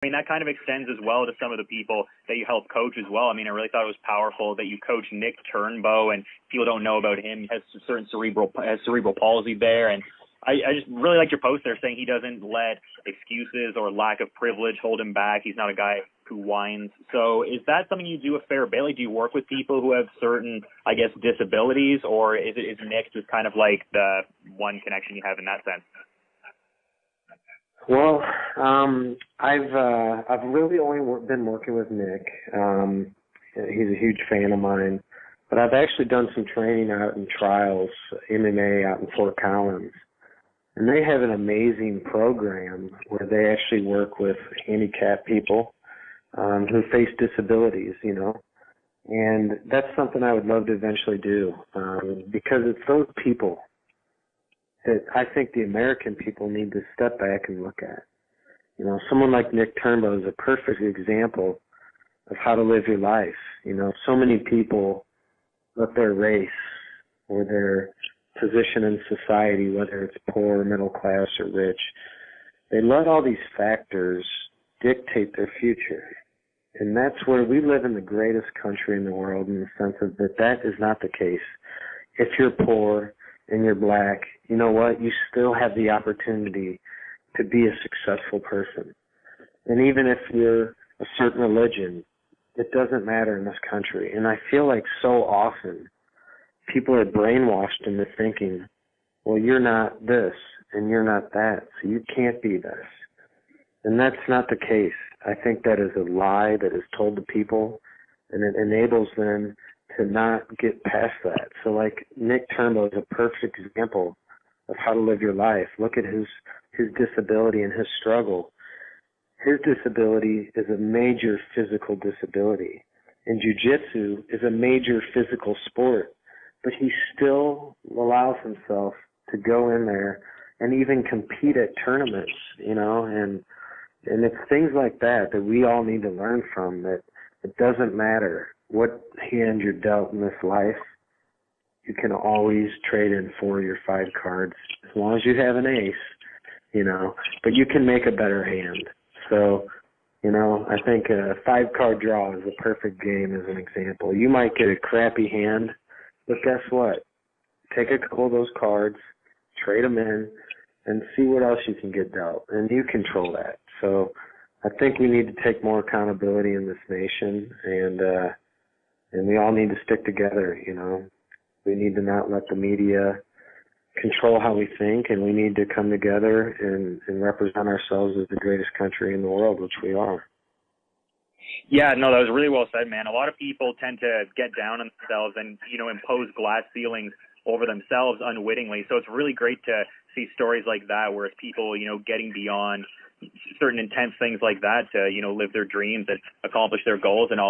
I mean, that kind of extends as well to some of the people that you help coach as well. I mean, I really thought it was powerful that you coach Nick Turnbow, and people don't know about him. He has certain cerebral palsy there, and I just really liked your post there saying he doesn't let excuses or lack of privilege hold him back. He's not a guy who whines. So is that something you do a fair bit? Like, do you work with people who have certain, I guess, disabilities, or is Nick just kind of like the one connection you have in that sense? Well, I've really only been working with Nick. He's a huge fan of mine, but I've actually done some training out in trials, MMA out in Fort Collins. And they have an amazing program where they actually work with handicapped people who face disabilities, you know. And that's something I would love to eventually do because it's those people that I think the American people need to step back and look at. You know, someone like Nick Turnbow is a perfect example of how to live your life. You know, so many people let their race or their position in society, whether it's poor, middle class, or rich, they let all these factors dictate their future. And that's where we live in the greatest country in the world in the sense of that is not the case. If you're poor and you're black, you know what? You still have the opportunity to be a successful person. And even if you're a certain religion, it doesn't matter in this country. And I feel like so often people are brainwashed into thinking, well, you're not this and you're not that, so you can't be this. And that's not the case. I think that is a lie that is told to people, and it enables them to not get past that. So like Nick Turnbow is a perfect example of how to live your life. Look at his disability and his struggle. His disability is a major physical disability, and jiu-jitsu is a major physical sport. But he still allows himself to go in there and even compete at tournaments, you know, and it's things like that we all need to learn from, that it doesn't matter what hand you're dealt in this life, you can always trade in 4 of your 5 cards as long as you have an ace, you know, but you can make a better hand. So, you know, I think a 5-card draw is a perfect game as an example. You might get a crappy hand, but guess what? Take a couple of those cards, trade them in, and see what else you can get dealt. And you control that. So I think we need to take more accountability in this nation, and we all need to stick together, you know. We need to not let the media control how we think, and we need to come together and represent ourselves as the greatest country in the world, which we are. Yeah, no, that was really well said, man. A lot of people tend to get down on themselves and, you know, impose glass ceilings over themselves unwittingly. So it's really great to see stories like that where it's people, you know, getting beyond certain intense things like that to, you know, live their dreams and accomplish their goals and all.